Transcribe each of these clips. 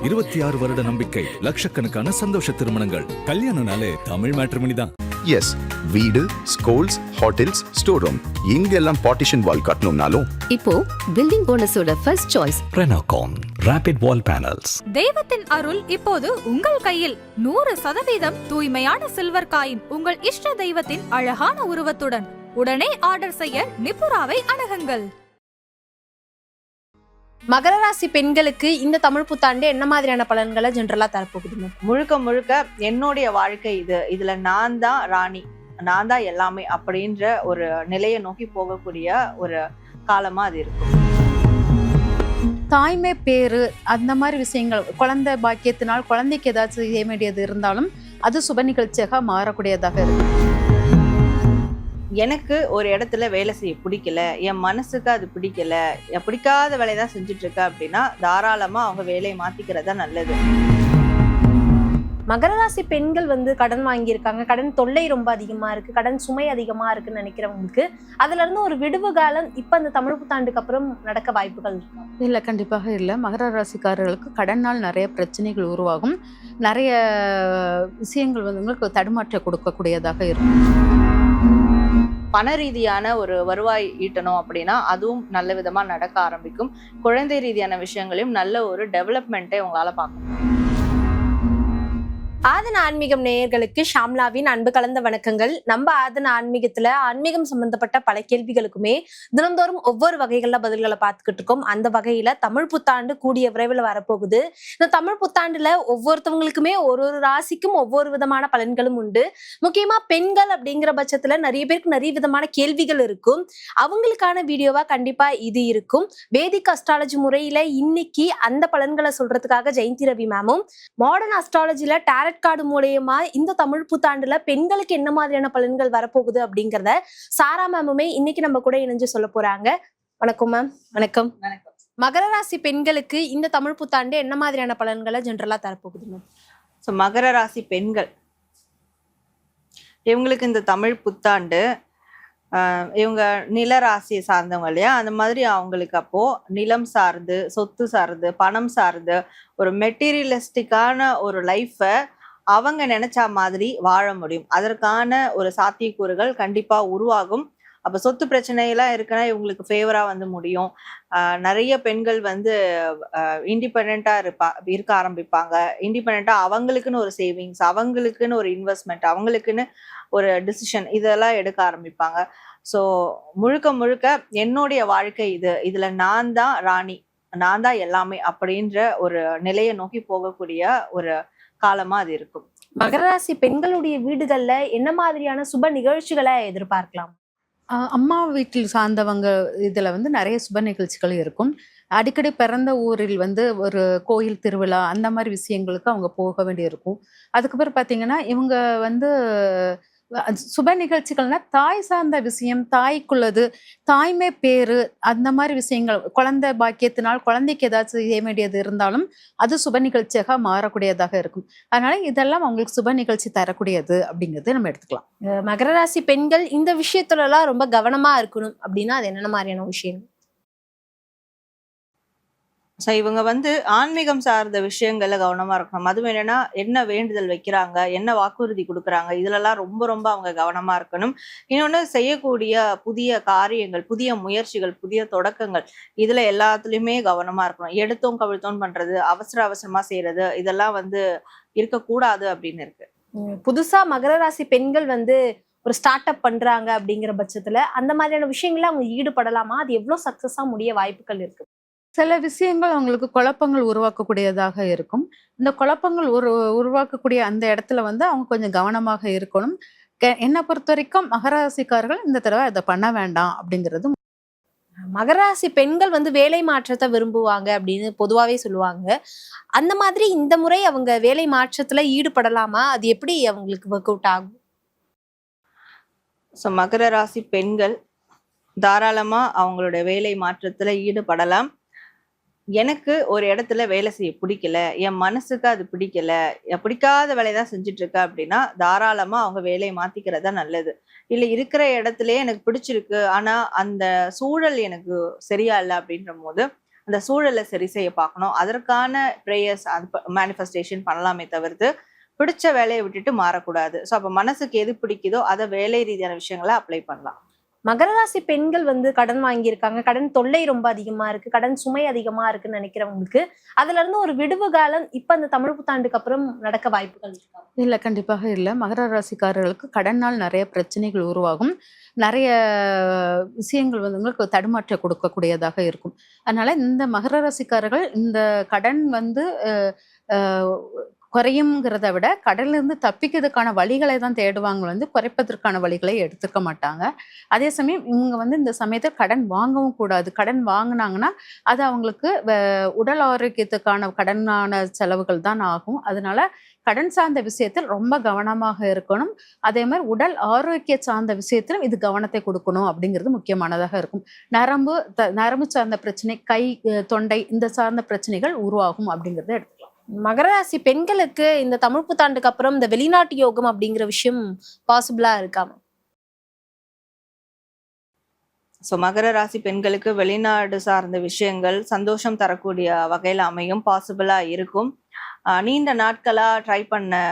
26 வருட நம்பிக்கை, லட்சக்கணக்கான சந்தோஷ திருமணங்கள். கல்யாணம்னாலே தமிழ் மேட்ரிமோனி தான். எஸ், வீடு, ஸ்கூல்ஸ், ஹோட்டல்ஸ், ஸ்டோர் ரூம் இங்கெல்லாம் பார்ட்டிஷன் வால் கட்டணும்னாலும் இப்போ பில்டிங் போனஸோட first choice Renocon rapid wall panels. தெய்வத்தின் அருள் இப்போது உங்கள் கையில். 100% தூய்மையான சில்வர் காயின் உங்கள் இஷ்ட தெய்வத்தின் அழகான உருவத்துடன் உடனே ஆர்டர் செய்ய நிபுராவை அணுகுங்கள். மகர ராசி பெண்களுக்கு இந்த தமிழ் புத்தாண்டு என்ன மாதிரியான பலன்களை ஜென்ரலா தரப்போகுதுங்க? முழுக்க என்னுடைய வாழ்க்கை இதுல நான் தான் ராணி, நான் தான் எல்லாமே அப்படின்ற ஒரு நிலையை நோக்கி போகக்கூடிய ஒரு காலமா அது இருக்கும். தாய்மை பேரு அந்த மாதிரி விஷயங்கள், குழந்தை பாக்கியத்தினால் குழந்தைக்கு ஏதாச்சும் செய்ய வேண்டியது இருந்தாலும் அது சுப நிகழ்ச்சியாக மாறக்கூடியதாக இருக்கு. எனக்கு ஒரு இடத்துல வேலை செய்ய பிடிக்கல, என் மனசுக்கு அது பிடிக்கல, பிடிக்காத வேலையை தான் செஞ்சுட்டு இருக்க அப்படின்னா தாராளமா அவங்க வேலையை மாத்திக்கிறதா நல்லது. மகர ராசி பெண்கள் கடன் வாங்கியிருக்காங்க, கடன் தொல்லை ரொம்ப அதிகமா இருக்கு, கடன் சுமை அதிகமா இருக்குன்னு நினைக்கிறவங்களுக்கு அதுல இருந்து ஒரு விடுவு காலம் இப்ப இந்த தமிழ் புத்தாண்டுக்கு அப்புறம் நடக்க வாய்ப்புகள் இருக்கு? இல்லை, கண்டிப்பாக இல்லை. மகர ராசிக்காரர்களுக்கு கடனால் நிறைய பிரச்சனைகள் உருவாகும், நிறைய விஷயங்கள் உங்களுக்கு தடுமாற்ற கொடுக்கக்கூடியதாக இருக்கும். பண ரீதியான ஒரு வருவாய் ஈட்டணும் அப்படின்னா அதுவும் நல்ல விதமா நடக்க ஆரம்பிக்கும். குழந்தை ரீதியான விஷயங்களையும் நல்ல ஒரு டெவலப்மெண்ட்டை உங்களால பார்க்க முடியும். ஆதன ஆன்மீகம் நேயர்களுக்கு ஷாம்லாவின் அன்பு கலந்த வணக்கங்கள். நம்ம ஆதன ஆன்மீகத்துல ஆன்மீகம் சம்பந்தப்பட்ட பல கேள்விகளுக்குமே தினந்தோறும் ஒவ்வொரு வகைகள்ல பதில்களை பார்த்துக்கிட்டு இருக்கோம். அந்த வகையில தமிழ் புத்தாண்டு கூடிய விரைவில் வரப்போகுது. இந்த தமிழ் புத்தாண்டுல ஒவ்வொருத்தவங்களுக்குமே ஒரு ராசிக்கும் ஒவ்வொரு விதமான பலன்களும் உண்டு. முக்கியமா பெண்கள் அப்படிங்கிற பட்சத்துல நிறைய பேருக்கு நிறைய விதமான கேள்விகள் இருக்கும். அவங்களுக்கான வீடியோவா கண்டிப்பா இது இருக்கும். வேதிக் அஸ்ட்ராலஜி முறையில இன்னைக்கு அந்த பலன்களை சொல்றதுக்காக ஜெயந்தி ரவி மேமும், மாடர்ன் அஸ்ட்ராலஜில டாரட் கார்டு மூலமா இந்த தமிழ் புத்தாண்டுல பெண்களுக்கு என்ன மாதிரியான பலன்கள் வரப்போகுது அப்படிங்கறத சாரா மேமுமே இன்னைக்கு நம்ம கூட இணைஞ்சு சொல்ல போறாங்க. வணக்கம் மேம். வணக்கம். மகர ராசி பெண்களுக்கு இந்த தமிழ் புத்தாண்டு என்ன மாதிரியான பலன்களை ஜென்ரலா தரப்போகுது மேம்? மகர ராசி பெண்கள் இவங்களுக்கு இந்த தமிழ் புத்தாண்டு இவங்க நில ராசியை சார்ந்தவங்க இல்லையா, அந்த மாதிரி அவங்களுக்கு அப்போ நிலம் சார்ந்து, சொத்து சார்ந்து, பணம் சார்ந்து ஒரு மெட்டீரியலிஸ்டிக்கான ஒரு லைஃபை அவங்க நினைச்ச மாதிரி வாழ முடியும். அதற்கான ஒரு சாத்தியக்கூறுகள் கண்டிப்பா உருவாகும். அப்ப சொத்து பிரச்சனையெல்லாம் இருக்குன்னா இவங்களுக்கு ஃபேவரா முடியும். நிறைய பெண்கள் இண்டிபெண்டா இருக்க ஆரம்பிப்பாங்க. இண்டிபெண்டா அவங்களுக்குன்னு ஒரு சேவிங்ஸ், அவங்களுக்குன்னு ஒரு இன்வெஸ்ட்மெண்ட், அவங்களுக்குன்னு ஒரு டிசிஷன் இதெல்லாம் எடுக்க ஆரம்பிப்பாங்க. ஸோ முழுக்க என்னுடைய வாழ்க்கை இதுல நான் தான் ராணி, நான் தான் எல்லாமே அப்படின்ற ஒரு நிலையை நோக்கி போகக்கூடிய ஒரு காலமா அது இருக்கும். மகர ராசி பெண்களுடைய வீடுகள்ல என்ன மாதிரியான சுப நிகழ்ச்சிகளை எதிர்பார்க்கலாம்? அம்மா வீட்டில் சார்ந்தவங்க இதுல நிறைய சுப நிகழ்ச்சிகள் இருக்கும். அடிக்கடி பிறந்த ஊரில் ஒரு கோயில் திருவிழா அந்த மாதிரி விஷயங்களுக்கு அவங்க போக வேண்டியிருக்கும். அதுக்கப்புறம் பார்த்தீங்கன்னா இவங்க சுப நிகழ்ச்சிகள்னா தாய் சார்ந்த விஷயம், தாய்க்குள்ளது, தாய்மை பேரு அந்த மாதிரி விஷயங்கள், குழந்தை பாக்கியத்தினால் குழந்தைக்கு ஏதாச்சும் செய்ய வேண்டியது இருந்தாலும் அது சுப நிகழ்ச்சியாக மாறக்கூடியதாக இருக்கும். அதனால இதெல்லாம் அவங்களுக்கு சுப நிகழ்ச்சி தரக்கூடியது அப்படிங்கிறது நம்ம எடுத்துக்கலாம். மகர ராசி பெண்கள் இந்த விஷயத்துல எல்லாம் ரொம்ப கவனமா இருக்கணும் அப்படின்னா அது என்னென்ன மாதிரியான விஷயம்? ஸோ இவங்க ஆன்மீகம் சார்ந்த விஷயங்கள்ல கவனமா இருக்கணும். அதுவும் என்னன்னா என்ன வேண்டுதல் வைக்கிறாங்க, என்ன வாக்குறுதி கொடுக்குறாங்க, இதுலலாம் ரொம்ப அவங்க கவனமா இருக்கணும். இன்னொன்று செய்யக்கூடிய புதிய காரியங்கள், புதிய முயற்சிகள், புதிய தொடக்கங்கள் இதுல எல்லாத்துலயுமே கவனமா இருக்கணும். எடுத்தோம் கவிழ்த்தோம் பண்றது, அவசரமா செய்யறது இதெல்லாம் இருக்கக்கூடாது அப்படின்னு இருக்கு. புதுசா மகர ராசி பெண்கள் ஒரு ஸ்டார்ட் அப் பண்றாங்க அப்படிங்கிற பட்சத்துல அந்த மாதிரியான விஷயங்கள்ல அவங்க ஈடுபடலாமா? அது எவ்வளவு சக்சஸா முடிய வாய்ப்புகள் இருக்கு? சில விஷயங்கள் அவங்களுக்கு குழப்பங்கள் உருவாக்கக்கூடியதாக இருக்கும். இந்த குழப்பங்கள் உருவாக்கக்கூடிய அந்த இடத்துல அவங்க கொஞ்சம் கவனமாக இருக்கணும். என்னை பொறுத்த வரைக்கும் மகராசிக்காரர்கள் இந்த தடவை அதை பண்ண வேண்டாம் அப்படிங்கிறது. மகராசி பெண்கள் வேலை மாற்றத்தை விரும்புவாங்க அப்படின்னு பொதுவாவே சொல்லுவாங்க. அந்த மாதிரி இந்த முறை அவங்க வேலை மாற்றத்துல ஈடுபடலாமா? அது எப்படி அவங்களுக்கு ஒர்க் அவுட் ஆகும்? ஸோ மகர ராசி பெண்கள் தாராளமா அவங்களுடைய வேலை மாற்றத்துல ஈடுபடலாம். எனக்கு ஒரு இடத்துல வேலை செய்ய பிடிக்கல, என் மனசுக்கு அது பிடிக்கல, பிடிக்காத வேலையை தான் செஞ்சுட்டு இருக்க அப்படின்னா தாராளமா அவங்க வேலையை மாத்திக்கிறதா நல்லது. இல்ல இருக்கிற இடத்துலயே எனக்கு பிடிச்சிருக்கு, ஆனா அந்த சூழல் எனக்கு சரியா இல்லை அப்படின்ற போது அந்த சூழலை சரி செய்ய பார்க்கணும். அதற்கான ப்ரேயர்ஸ் மேனிஃபெஸ்டேஷன் பண்ணலாமே தவிர்த்து பிடிச்ச வேலையை விட்டுட்டு மாறக்கூடாது. ஸோ அப்போ மனசுக்கு எது பிடிக்குதோ அதை வேலை ரீதியான விஷயங்களை அப்ளை பண்ணலாம். மகர ராசி பெண்கள் வந்து கடன் வாங்கியிருக்காங்க, கடன் தொல்லை ரொம்ப அதிகமா இருக்கு, கடன் சுமை அதிகமா இருக்குன்னு நினைக்கிறவங்களுக்கு அதுல இருந்து ஒரு விடுவு காலம் இப்ப அந்த தமிழ் புத்தாண்டுக்கு அப்புறம் நடக்க வாய்ப்புகள் இருக்கா? இல்லை, கண்டிப்பாக இல்லை. மகர ராசிக்காரர்களுக்கு கடனால் நிறைய பிரச்சனைகள் உருவாகும். நிறைய விஷயங்கள் வந்து உங்களுக்கு தடுமாற்ற கொடுக்கக்கூடியதாக இருக்கும். அதனால இந்த மகர ராசிக்காரர்கள் இந்த கடன் வந்து குறையுங்கிறத விட கடலிருந்து தப்பிக்கிறதுக்கான வழிகளை தான் தேடுவாங்க, வந்து குறைப்பதற்கான வழிகளை எடுத்துக்க மாட்டாங்க. அதே சமயம் இவங்க வந்து இந்த சமயத்தில் கடன் வாங்கவும் கூடாது. கடன் வாங்கினாங்கன்னா அது அவங்களுக்கு உடல் ஆரோக்கியத்துக்கான கடனான செலவுகள் தான் ஆகும். அதனால கடன் சார்ந்த விஷயத்தில் ரொம்ப கவனமாக இருக்கணும். அதே மாதிரி உடல் ஆரோக்கிய சார்ந்த விஷயத்திலும் இது கவனத்தை கொடுக்கணும் அப்படிங்கிறது முக்கியமானதாக இருக்கும். நரம்பு சார்ந்த பிரச்சனை, கை தொண்டை இந்த சார்ந்த பிரச்சனைகள் உருவாகும் அப்படிங்கிறத எடுத்துக்கலாம். மகர ராசி பெண்களுக்கு இந்த தமிழ் புத்தாண்டுக்கு அப்புறம் இந்த வெளிநாட்டு யோகம் அப்படிங்கிற விஷயம் பாசிபிளா இருக்காம? ஸோ மகர ராசி பெண்களுக்கு வெளிநாடு சார்ந்த விஷயங்கள் சந்தோஷம் தரக்கூடிய வகையில் அமையும், பாசிபிளா இருக்கும். நீண்ட நாட்களா ட்ரை பண்ண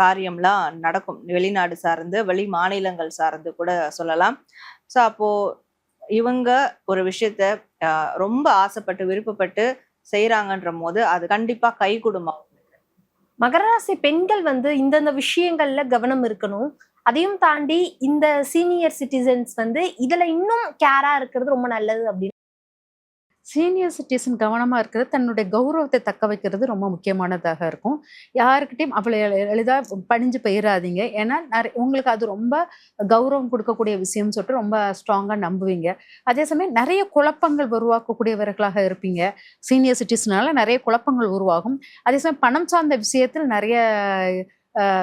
காரியம்லாம் நடக்கும், வெளிநாடு சார்ந்து வெளி மாநிலங்கள் சார்ந்து கூட சொல்லலாம். ஸோ அப்போ இவங்க ஒரு விஷயத்த ரொம்ப ஆசைப்பட்டு விருப்பப்பட்டு செய்யறாங்கன்ற போது அது கண்டிப்பா கை கொடுமா. மகர ராசி பெண்கள் வந்து இந்தந்த விஷயங்கள்ல கவனம் இருக்கணும். அதையும் தாண்டி இந்த சீனியர் சிட்டிசன்ஸ் வந்து இதுல இன்னும் கேரா இருக்கிறது ரொம்ப நல்லது அப்படின்னு. சீனியர் சிட்டிசன் கவனமாக இருக்கிறது, தன்னுடைய கௌரவத்தை தக்க வைக்கிறது ரொம்ப முக்கியமானதாக இருக்கும். யாருக்கிட்டையும் அவ்வளோ எளிதாக பணிஞ்சு போயிடாதீங்க. ஏன்னா உங்களுக்கு அது ரொம்ப கௌரவம் கொடுக்கக்கூடிய விஷயம்னு சொல்லிட்டு ரொம்ப ஸ்ட்ராங்காக நம்புவீங்க. அதே சமயம் நிறைய குழப்பங்கள் உருவாக்கக்கூடியவர்களாக இருப்பீங்க. சீனியர் சிட்டிசனால நிறைய குழப்பங்கள் உருவாகும். அதே சமயம் பணம் சார்ந்த விஷயத்தில் நிறைய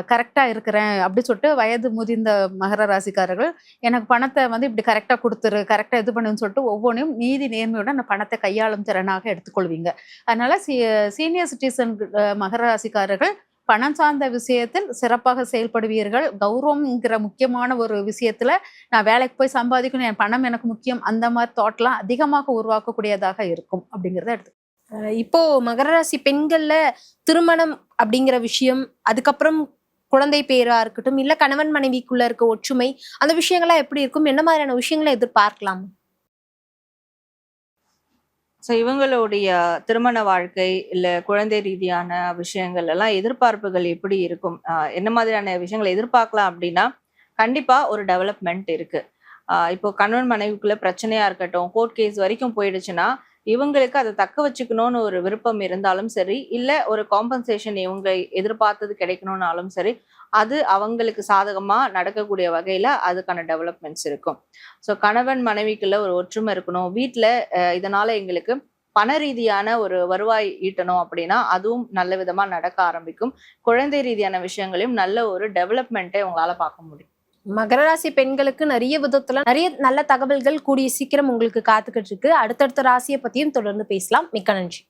கரெக்டாக இருக்கிறேன் அப்படி சொல்லிட்டு வயது முதிர்ந்த மகர ராசிக்காரர்கள் எனக்கு பணத்தை வந்து இப்படி கரெக்டாக கொடுத்துரு, கரெக்டாக இது பண்ணுன்னு சொல்லிட்டு ஒவ்வொன்றையும் நீதி நேர்மையோட அந்த பணத்தை கையாளும் திறனாக எடுத்துக்கொள்வீங்க. அதனால சீனியர் சிட்டிசன் மகர ராசிக்காரர்கள் பணம் சார்ந்த விஷயத்தில் சிறப்பாக செயல்படுவீர்கள். கௌரவம்ங்கிற முக்கியமான ஒரு விஷயத்துல நான் வேலைக்கு போய் சம்பாதிக்கணும், என் பணம் எனக்கு முக்கியம், அந்த மாதிரி தாட்லாம் அதிகமாக உருவாக்கக்கூடியதாக இருக்கும் அப்படிங்கிறத எடுத்து. இப்போ மகர ராசி பெண்கள்ல திருமணம் அப்படிங்கிற விஷயம், அதுக்கப்புறம் குழந்தை பேரா இருக்கட்டும், இல்ல கணவன் மனைவிக்குள்ள இருக்க ஒற்றுமை, அந்த விஷயங்கள்லாம் எப்படி இருக்கும், என்ன மாதிரியான விஷயங்களை எதிர்பார்க்கலாம்? ஸோ இவங்களுடைய திருமண வாழ்க்கை இல்லை குழந்தை ரீதியான விஷயங்கள் எல்லாம் எதிர்பார்ப்புகள் எப்படி இருக்கும், என்ன மாதிரியான விஷயங்களை எதிர்பார்க்கலாம் அப்படின்னா கண்டிப்பா ஒரு டெவலப்மெண்ட் இருக்கு. இப்போ கணவன் மனைவிக்குள்ள பிரச்சனையா இருக்கட்டும், கோர்ட் கேஸ் வரைக்கும் போயிடுச்சுன்னா இவங்களுக்கு அதை தக்க வச்சுக்கணும்னு ஒரு விருப்பம் இருந்தாலும் சரி, இல்லை ஒரு காம்பன்சேஷன் இவங்க எதிர்பார்த்தது கிடைக்கணும்னாலும் சரி, அது அவங்களுக்கு சாதகமா நடக்கக்கூடிய வகையில அதுக்கான டெவலப்மெண்ட்ஸ் இருக்கும். ஸோ கணவன் மனைவிக்குள்ள ஒரு ஒற்றுமை இருக்கணும். வீட்டில் இதனால எங்களுக்கு பண ரீதியான ஒரு வருவாய் ஈட்டணும் அப்படின்னா அதுவும் நல்ல விதமா நடக்க ஆரம்பிக்கும். குழந்தை ரீதியான விஷயங்களையும் நல்ல ஒரு டெவலப்மெண்ட்டை உங்களால பார்க்க முடியும். மகர ராசி பெண்களுக்கு நிறைய விதத்துல நிறைய நல்ல தகவல்கள் கூடிய சீக்கிரம் உங்களுக்கு காத்துக்கிட்டு இருக்கு. அடுத்தடுத்த ராசியை பத்தியும் தொடர்ந்து பேசலாம். மிக்க நன்றி.